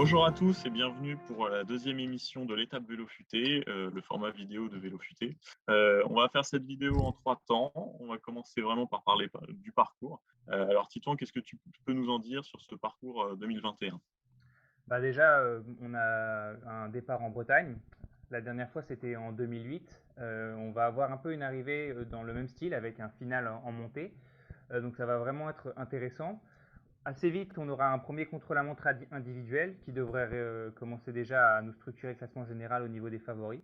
Bonjour à tous et bienvenue pour la deuxième émission de l'étape Vélo Futé, le format vidéo de Vélo Futé. On va faire cette vidéo en 3 temps. On va commencer vraiment par parler du parcours. Alors Titouan, qu'est-ce que tu peux nous en dire sur ce parcours 2021? Bah déjà, on a un départ en Bretagne. La dernière fois, c'était en 2008. On va avoir un peu une arrivée dans le même style avec un final en montée. Donc ça va vraiment être intéressant. Assez vite, on aura un premier contre-la-montre individuel qui devrait commencer déjà à nous structurer le classement général au niveau des favoris.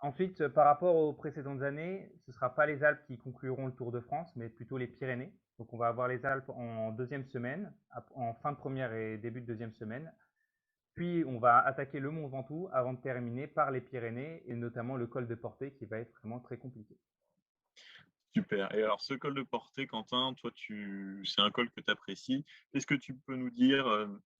Ensuite, par rapport aux précédentes années, ce ne sera pas les Alpes qui concluront le Tour de France, mais plutôt les Pyrénées. Donc on va avoir les Alpes en deuxième semaine, en fin de première et début de deuxième semaine. Puis on va attaquer le Mont Ventoux avant de terminer par les Pyrénées et notamment le col de Portet qui va être vraiment très compliqué. Super. Et alors ce col de Portet, Quentin, toi c'est un col que tu apprécies. Qu'est-ce que tu peux nous dire?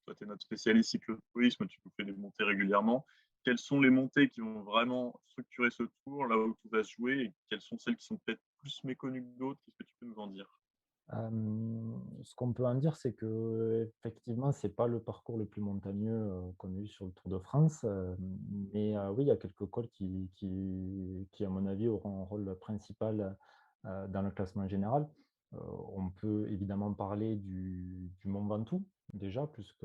Toi, tu es notre spécialiste cyclotourisme, tu nous fais des montées régulièrement. Quelles sont les montées qui vont vraiment structurer ce tour, là où tout va se jouer, et quelles sont celles qui sont peut-être plus méconnues que d'autres? Qu'est-ce que tu peux nous en dire? Ce qu'on peut en dire, c'est qu'effectivement, c'est pas le parcours le plus montagneux, qu'on ait eu sur le Tour de France, mais oui, il y a quelques cols qui, à mon avis, auront un rôle principal, dans le classement général. On peut évidemment parler du Mont Ventoux, déjà, puisque,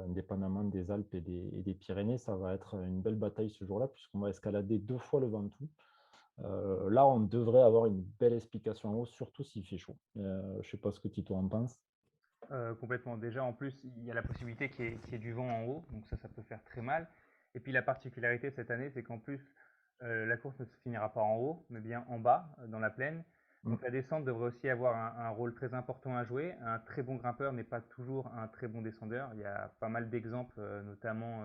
indépendamment des Alpes et des Pyrénées, ça va être une belle bataille ce jour-là, puisqu'on va escalader 2 fois le Ventoux. Là, on devrait avoir une belle explication en haut, surtout s'il fait chaud. Je sais pas ce que Tito en pense? Complètement. Déjà, en plus, il y a la possibilité qu'il y ait du vent en haut, donc ça peut faire très mal. Et puis la particularité cette année, c'est qu'en plus, la course ne se finira pas en haut, mais bien en bas, dans la plaine. Mmh. Donc la descente devrait aussi avoir un rôle très important à jouer. Un très bon grimpeur n'est pas toujours un très bon descendeur. Il y a pas mal d'exemples, notamment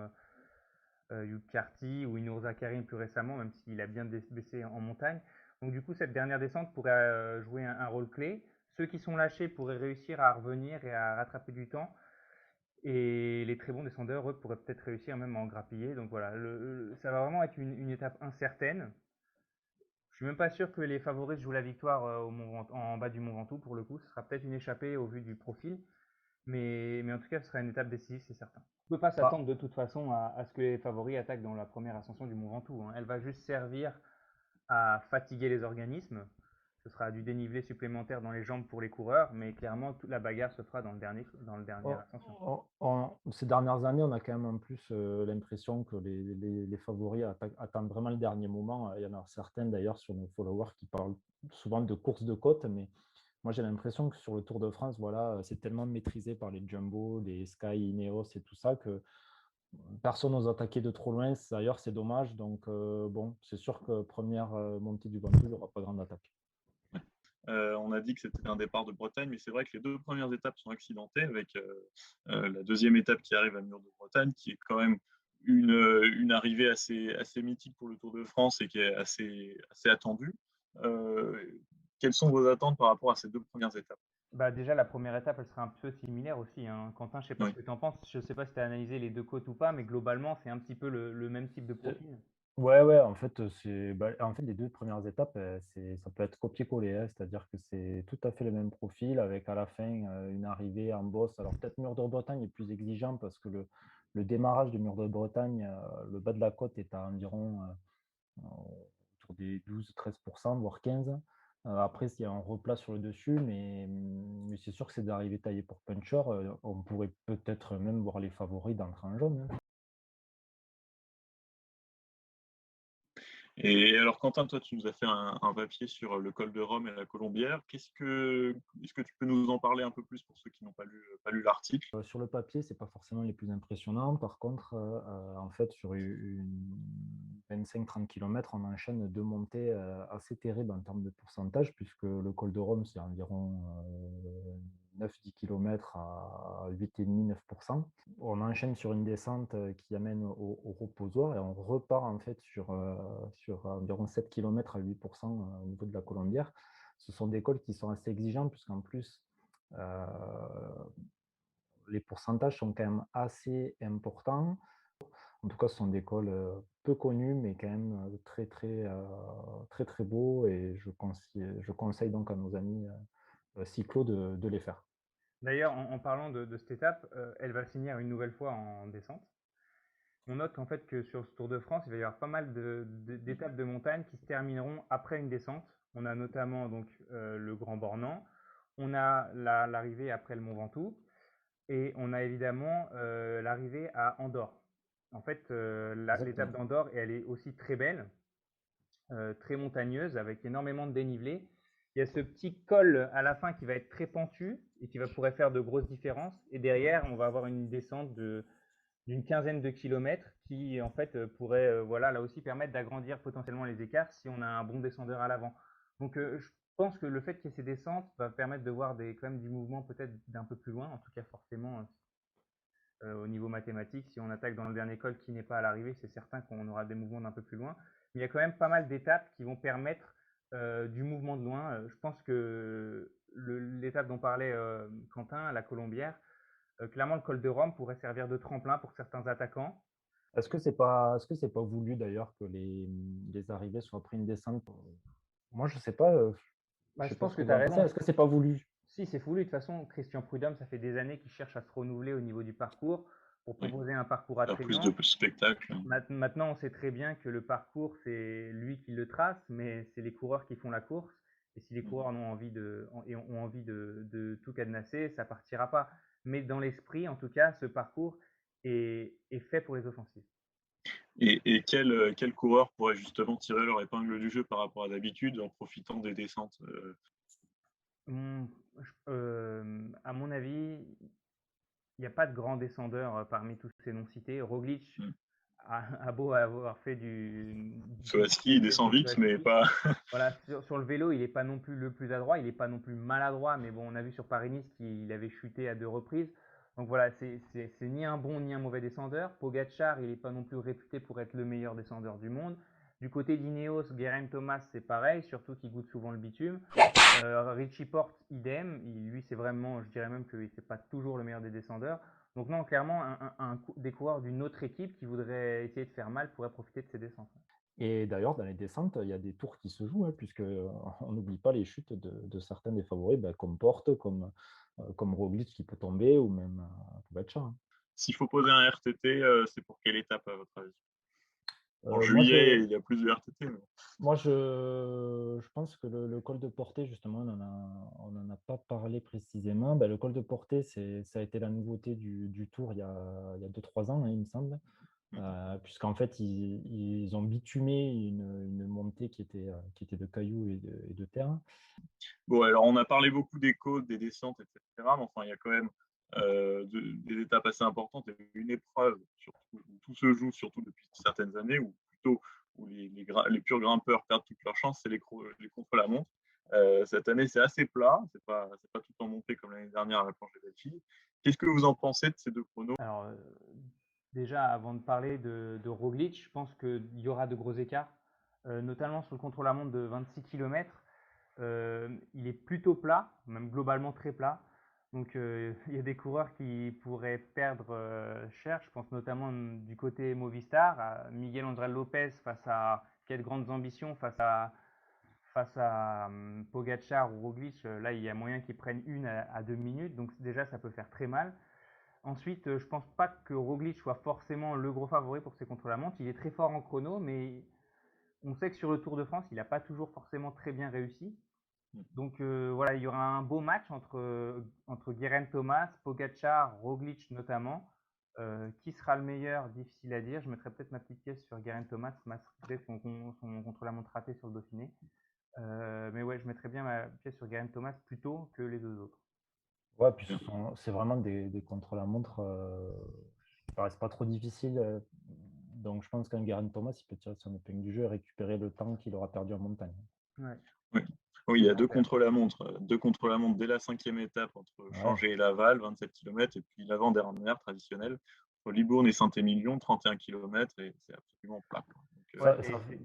Hugh Carty ou Inur Zakarin plus récemment, même s'il a bien baissé en montagne. Donc du coup, cette dernière descente pourrait jouer un rôle clé. Ceux qui sont lâchés pourraient réussir à revenir et à rattraper du temps. Et les très bons descendeurs, eux, pourraient peut-être réussir même à en grappiller. Donc voilà, ça va vraiment être une étape incertaine. Je suis même pas sûr que les favoris jouent la victoire en bas du Mont Ventoux pour le coup. Ce sera peut-être une échappée au vu du profil. Mais en tout cas, ce sera une étape décisive, c'est certain. On ne peut pas Ah, s'attendre de toute façon à ce que les favoris attaquent dans la première ascension du Mont Ventoux, hein. Elle va juste servir à fatiguer les organismes. Ce sera du dénivelé supplémentaire dans les jambes pour les coureurs, mais clairement, toute la bagarre se fera dans le dernier on ascension. ces dernières années, on a quand même en plus, l'impression que les favoris attendent vraiment le dernier moment. Il y en a certains d'ailleurs sur nos followers qui parlent souvent de course de côte, mais moi j'ai l'impression que sur le Tour de France, voilà, c'est tellement maîtrisé par les Jumbo, les Sky, Ineos et tout ça que personne n'ose attaquer de trop loin. D'ailleurs, c'est dommage. Donc, bon, c'est sûr que première montée du Ventoux, il n'y aura pas grande attaque. On a dit que c'était un départ de Bretagne, mais c'est vrai que les deux premières étapes sont accidentées, avec la deuxième étape qui arrive à Mur de Bretagne, qui est quand même une arrivée assez mythique pour le Tour de France et qui est assez attendue. Euh, Quelles sont vos attentes par rapport à ces deux premières étapes? Bah déjà, la première étape, elle sera un peu similaire aussi, hein. Quentin, je sais pas ce Oui. que tu en penses. Je sais pas si tu as analysé les deux côtes ou pas, mais globalement, c'est un petit peu le même type de profil. Ouais, ouais, en fait, en fait, les 2 premières étapes, ça peut être copié-collé, hein. C'est-à-dire que c'est tout à fait le même profil avec à la fin, une arrivée en bosse. Alors peut-être Mur de Bretagne est plus exigeant parce que le démarrage de Mur de Bretagne, le bas de la côte est à environ, autour des 12-13%, voire 15. Après, il y a un replat sur le dessus, mais c'est sûr que c'est d'arriver taillé pour puncher. On pourrait peut-être même voir les favoris d'entrer en jaune, hein. Et alors, Quentin, toi, tu nous as fait un papier sur le col de Rome et la Colombière. Est-ce que tu peux nous en parler un peu plus pour ceux qui n'ont pas lu l'article? Sur le papier, c'est pas forcément les plus impressionnants. Par contre, en fait, sur une 25-30 km, on enchaîne 2 montées, assez terribles en termes de pourcentage, puisque le col de Rome, c'est environ 9-10 km à 8,5-9%. On enchaîne sur une descente, qui amène au reposoir et on repart en fait sur environ 7 km à 8%, au niveau de la Colombière. Ce sont des cols qui sont assez exigeants puisqu'en plus, heu les pourcentages sont quand même assez importants. En tout cas, ce sont des cols, peu connus, mais quand même, très, très, très, très beaux et je conseille donc à nos amis, cyclos de les faire. D'ailleurs, en parlant de cette étape, elle va finir une nouvelle fois en descente. On note qu'en fait que sur ce Tour de France, il va y avoir pas mal d'étapes de montagne qui se termineront après une descente. On a notamment donc le Grand Bornand, on a l'arrivée après le Mont Ventoux et on a évidemment l'arrivée à Andorre. En fait, l'étape Exactement. d'Andorre, elle est aussi très belle, très montagneuse avec énormément de dénivelé. Il y a ce petit col à la fin qui va être très pentu et qui pourrait faire de grosses différences. Et derrière, on va avoir une descente d'une quinzaine de kilomètres qui en fait pourrait voilà là aussi permettre d'agrandir potentiellement les écarts si on a un bon descendeur à l'avant. Donc je pense que le fait qu'il y ait ces descentes va permettre de voir quand même du mouvement peut-être d'un peu plus loin, en tout cas forcément au niveau mathématique. Si on attaque dans le dernier col qui n'est pas à l'arrivée, c'est certain qu'on aura des mouvements d'un peu plus loin. Mais il y a quand même pas mal d'étapes qui vont permettre du mouvement de loin. Je pense que l'étape dont parlait Quentin, la Colombière, clairement le col de Rome pourrait servir de tremplin pour certains attaquants. Est-ce que c'est pas voulu d'ailleurs que les arrivées soient après une descente? Moi, je sais pas, Bah, je je sais pas pense ce que que tu vous as en pensez. raison. Est-ce que c'est pas voulu? Si, c'est voulu. De toute façon, Christian Prudhomme, ça fait des années qu'il cherche à se renouveler au niveau du parcours pour Oui, proposer un parcours faire plus de attrayant. spectacles. Maintenant, on sait très bien que le parcours, c'est lui qui le trace, mais c'est les coureurs qui font la course. Et si les coureurs ont envie de tout cadenasser, ça partira pas. Mais dans l'esprit, en tout cas, ce parcours est fait pour les offensives. Et quel coureur pourrait justement tirer leur épingle du jeu par rapport à d'habitude en profitant des descentes À mon avis, il n'y a pas de grand descendeur parmi tous ces noms cités. Roglic a beau avoir fait du Soit ski, il cyclo-cross descend et vite, mais ski. pas. Voilà, sur le vélo, il n'est pas non plus le plus adroit, il n'est pas non plus maladroit, mais bon, on a vu sur Paris-Nice qu'il avait chuté à 2 reprises. Donc voilà, c'est ni un bon ni un mauvais descendeur. Pogacar, il n'est pas non plus réputé pour être le meilleur descendeur du monde. Du côté d'Ineos, Geraint Thomas, c'est pareil, surtout qu'il goûte souvent le bitume. Richie Porte, idem. Lui, c'est vraiment, je dirais même que c'est pas toujours le meilleur des descendeurs. Donc non, clairement, des coureurs d'une autre équipe qui voudrait essayer de faire mal pourrait profiter de ces descentes. Et d'ailleurs, dans les descentes, il y a des tours qui se jouent, hein, puisque on n'oublie pas les chutes de certains des favoris, comme Porte, comme Roglic qui peut tomber, ou même Pogacar, hein. S'il faut poser un RTT, c'est pour quelle étape à votre avis? En Moi, juillet, il y a plus de RTT. Mais... Moi, je pense que le col de Portet, justement, on n'en a pas parlé précisément. Ben, le col de Portet, ça a été la nouveauté du Tour il y a 2-3 ans, hein, il me semble, puisqu'en fait, ils ont bitumé une montée qui était de cailloux et de terre. Bon, alors on a parlé beaucoup des côtes, des descentes, etc. Mais enfin, il y a quand même des étapes assez importantes et une épreuve surtout, où tout se joue, surtout depuis certaines années, ou plutôt où les purs grimpeurs perdent toute leur chance, c'est les contre-la-montre. Cette année, c'est assez plat, c'est pas tout en montée comme l'année dernière à la planche des filles. Qu'est-ce que vous en pensez de ces deux chronos? Alors, déjà, avant de parler de Roglic, je pense qu'il y aura de gros écarts, notamment sur le contre-la-montre de 26 km. Il est plutôt plat, même globalement très plat. Donc il y a des coureurs qui pourraient perdre cher. Je pense notamment du côté Movistar, à Miguel André Lopez qui a de grandes ambitions face à Pogacar ou Roglic. Là, il y a moyen qu'ils prennent 1 à 2 minutes. Donc déjà, ça peut faire très mal. Ensuite, je pense pas que Roglic soit forcément le gros favori pour ses contre-la-montre. Il est très fort en chrono, mais on sait que sur le Tour de France, il n'a pas toujours forcément très bien réussi. Donc voilà, il y aura un beau match entre Geraint Thomas, Pogacar, Roglic notamment. Qui sera le meilleur? Difficile à dire. Je mettrai peut-être ma petite pièce sur Geraint Thomas, malgré son contre-la-montre raté sur le Dauphiné. Mais ouais, je mettrais bien ma pièce sur Geraint Thomas plutôt que les deux autres. Ouais, puis c'est vraiment des contre-la-montre qui paraissent pas trop difficiles. Donc, je pense qu'un Geraint Thomas, il peut tirer son épingle du jeu et récupérer le temps qu'il aura perdu en montagne. Ouais. Oui. Oui, il y a deux contre-la-montre dès la 5e étape entre Changé et Laval, 27 km, et puis l'avant-dernière traditionnelle entre Libourne et Saint-Émilion, 31 km, et c'est absolument plat.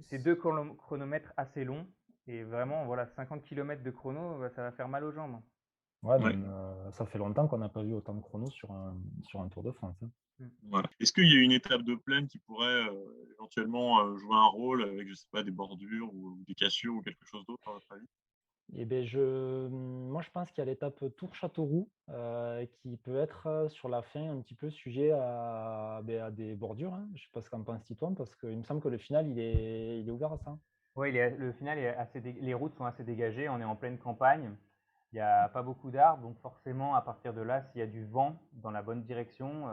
C'est deux chronomètres assez longs, et vraiment, voilà, 50 km de chrono, ça va faire mal aux jambes. Ouais, Ouais. même, ça fait longtemps qu'on n'a pas vu autant de chronos sur un Tour de France, hein. Voilà. Est-ce qu'il y a une étape de plaine qui pourrait éventuellement jouer un rôle avec, je sais pas, des bordures ou des cassures ou quelque chose d'autre, à votre avis? Et ben moi, je pense qu'il y a l'étape Tours-Châteauroux, qui peut être, sur la fin, un petit peu sujet à des bordures, hein. Je sais pas ce qu'en penses Titouan, parce qu'il me semble que le final, il est ouvert à ça. Oui, le final est les routes sont assez dégagées, on est en pleine campagne, il n'y a pas beaucoup d'arbres, donc forcément, à partir de là, s'il y a du vent dans la bonne direction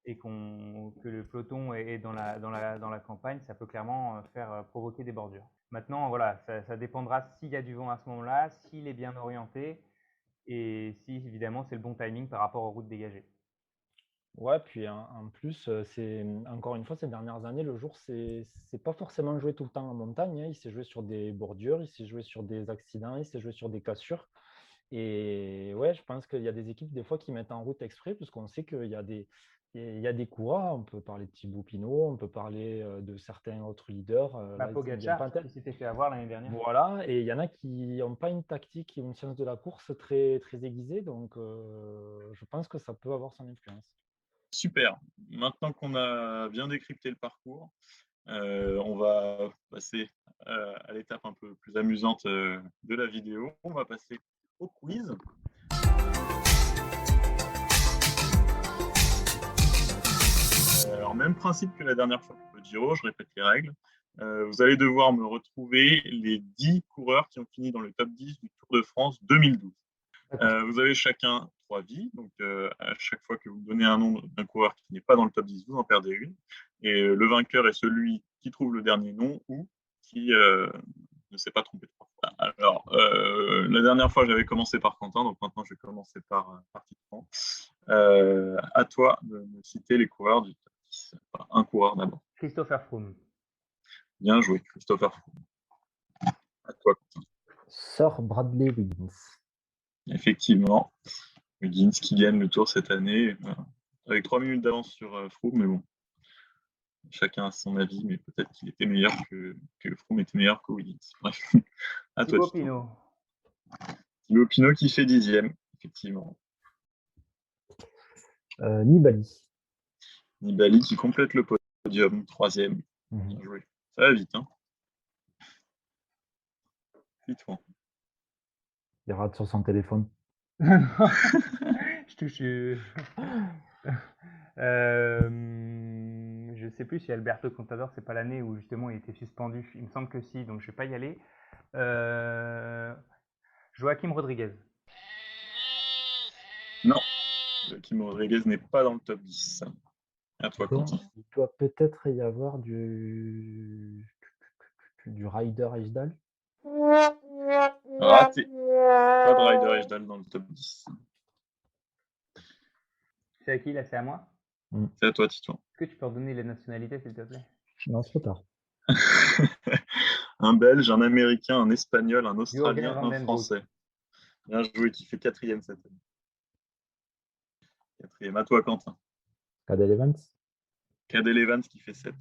et que le peloton est dans la campagne, ça peut clairement faire provoquer des bordures. Maintenant, voilà, ça dépendra s'il y a du vent à ce moment-là, s'il est bien orienté et si évidemment c'est le bon timing par rapport aux routes dégagées. Ouais, puis en plus, encore une fois, ces dernières années, le jour, c'est pas forcément joué tout le temps en montagne, hein. Il s'est joué sur des bordures, il s'est joué sur des accidents, il s'est joué sur des cassures. Et ouais, je pense qu'il y a des équipes, des fois, qui mettent en route exprès, parce qu'on sait qu'il y a des coureurs. On peut parler de Thibaut Pinot, on peut parler de certains autres leaders. Bah, Là, ils ne viennent Pogacar, pas en tête. qui s'était fait avoir l'année dernière. Voilà, et il y en a qui n'ont pas une tactique ou une science de la course très, très aiguisée, donc je pense que ça peut avoir son influence. Super. Maintenant qu'on a bien décrypté le parcours, on va passer à l'étape un peu plus amusante de la vidéo. On va passer au quiz. Alors, même principe que la dernière fois pour le Giro, je répète les règles. Vous allez devoir me retrouver les 10 coureurs qui ont fini dans le top 10 du Tour de France 2012. Vous avez chacun 3 vies, donc à chaque fois que vous donnez un nom d'un coureur qui n'est pas dans le top 10, vous en perdez une. Et le vainqueur est celui qui trouve le dernier nom ou qui ne s'est pas trompé 3 fois. Alors, la dernière fois, j'avais commencé par Quentin, donc maintenant, je vais commencer par Titouan. À toi de me citer les coureurs du top 10. Enfin, un coureur d'abord. Christopher Froome. Bien joué, Christopher Froome. À toi, Quentin. Sir Bradley Wiggins. Effectivement, Wiggins qui gagne le Tour cette année, avec 3 minutes d'avance sur Froome, mais bon, chacun a son avis, mais peut-être qu'il était meilleur que Froome était meilleur que Wiggins. Bref, à toi, Thibaut Tito. Pinot. Thibaut Pinot qui fait 10e, effectivement. Nibali. Nibali qui complète le podium, 3e. Bien joué. Ça va vite, hein. Tito. Il rate sur son téléphone. Je touche. Je sais plus si Alberto Contador, c'est pas l'année où justement il était suspendu. Il me semble que si, donc je vais pas y aller. Joaquim Rodriguez. Non, Joaquim Rodriguez n'est pas dans le top 10. À toi, Donc, Quentin. il doit peut-être y avoir du Ryder Hesjedal. Raté. Pas de Ryder Hesjedal dans le top 10. C'est à qui là? C'est à moi? C'est à toi, Tito. Est-ce que tu peux redonner les nationalités, s'il te plaît? Non, c'est trop tard. Un Belge, un Américain, un Espagnol, un Australien, Jürgen un Vandenbroek. Français. Bien joué, qui fait 4e cette année. 4e. À toi, Quentin. Cadel Evans. Cadel Evans qui fait 7.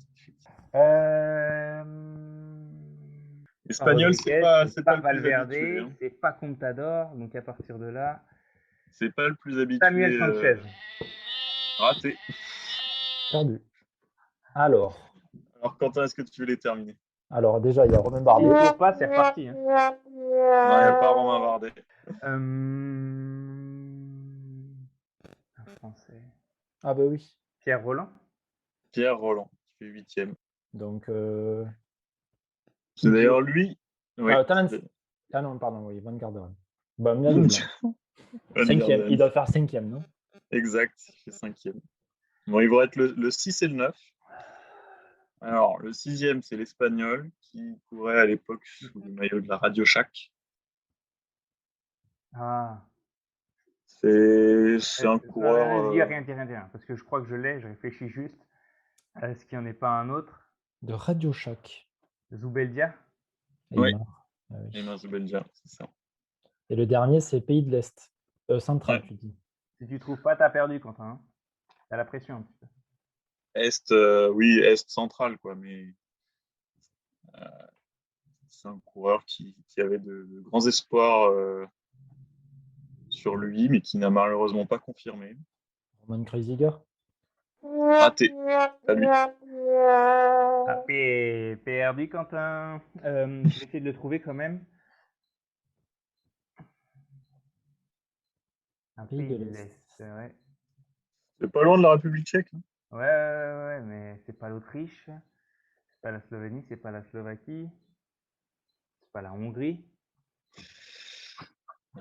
Espagnol, c'est pas le plus Valverde, habitué. Hein. c'est pas Contador, donc à partir de là. C'est pas le plus habitué. Samuel Sanchez. Raté. Perdu. Alors, Quentin, est-ce que tu veux les terminer? Alors, déjà, il y a Romain Bardet. Il faut pas, c'est reparti. Hein. Non, il n'y a pas Romain Bardet. Un Français. Ah bah oui. Pierre Roland. Pierre Roland, qui fait 8e. Donc, c'est d'ailleurs lui. Oui. Ah non, pardon, oui, Van Garderen. Bah, Milan, 5e. Il doit faire 5e, non? Exact, il fait 5e. Bon, ils vont être le 6 et le 9. Alors, le 6e, c'est l'Espagnol qui courait à l'époque sous le maillot de la Radio Shack. Ah. C'est un coureur. Rien, parce que je crois que je l'ai, je réfléchis juste. Est-ce qu'il n'y en a pas un autre? De Radio Shack. Zoubeldia? Oui, Eymar Zoubeldia, c'est ça. Et le dernier, c'est Pays de l'Est. Central, ouais. tu dis. Si tu trouves pas, t'as perdu, Quentin. Hein. T'as la pression un petit peu. Est, oui, Est central, quoi, mais c'est un coureur qui avait de grands espoirs sur lui, mais qui n'a malheureusement pas confirmé. Roman Kreuziger. Raté. Pas lui. Ah, perdu, Quentin. Je vais essayer de le trouver quand même. Un Pays pays de de l'Est. l'Est, ouais. C'est pas loin de la République tchèque, hein. Ouais, ouais, ouais, ouais, mais c'est pas l'Autriche, c'est pas la Slovénie, c'est pas la Slovaquie, c'est pas la Hongrie.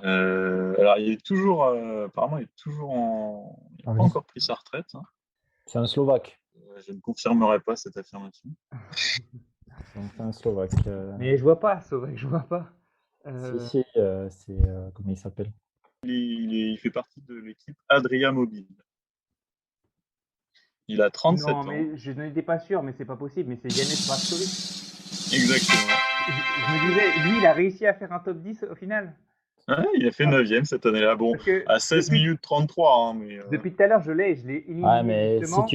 Alors, il est toujours, apparemment, il est toujours il n'a Ah pas oui. encore pris sa retraite, hein. C'est un Slovaque. Je ne confirmerai pas cette affirmation. Donc c'est un Slovaque. Mais je vois pas, Sauvage, je vois pas. Si, c'est comment il s'appelle? Il fait partie de l'équipe Adria Mobile. Il a 37 Non, ans. mais je n'étais pas sûr, mais c'est pas possible. Mais c'est Janez Brajkovic. Exactement. Je me disais, lui, il a réussi à faire un top 10 au final. Ouais, il a fait Ah, 9e cette année-là. Bon, parce que à 16 minutes 33, hein, mais depuis tout à l'heure, je l'ai Ouais, éliminé mais si justement.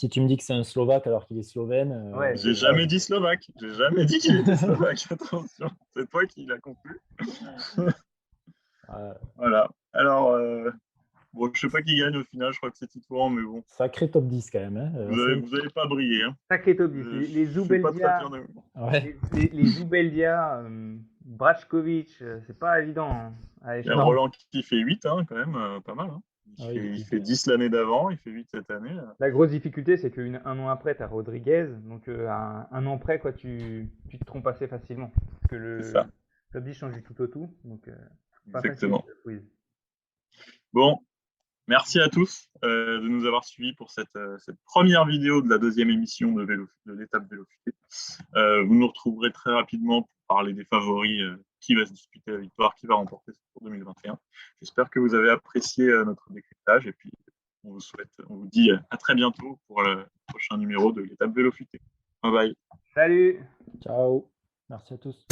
tu me dis que c'est un Slovaque alors qu'il est slovène, Ouais, j'ai c'est ça. jamais dit slovaque. J'ai jamais dit qu'il était slovaque. Attention, c'est toi qui l'as conclu. Voilà. Alors, bon, je sais pas qui gagne au final. Je crois que c'est Titouan, mais bon, sacré top 10 quand même. Hein. vous avez pas brillé, hein. Sacré top 10. Les Je suis pas très Zoubeldia, fier de vous. Ouais. les Zoubeldia, Brajkovic, c'est pas évident, hein, à Il y a échapper. Roland qui fait 8, hein, quand même, pas mal, hein. Ah oui, Il fait 10 l'année d'avant, il fait 8 cette année. La grosse difficulté, c'est qu'un an après, tu as Rodriguez. Donc, un an après, quoi, tu te trompes assez facilement. Parce que C'est ça, le top 10 change du tout au tout. Donc, pas facile, exactement. ce quiz. Bon, merci à tous de nous avoir suivis pour cette première vidéo de la deuxième émission de l'étape Vélo Futé. Vous nous retrouverez très rapidement pour parler des favoris, qui va se disputer la victoire, qui va remporter ce Tour 2021. J'espère que vous avez apprécié notre décryptage et puis on vous dit à très bientôt pour le prochain numéro de l'étape Vélo Futé. Bye bye. Salut! Ciao. Merci à tous.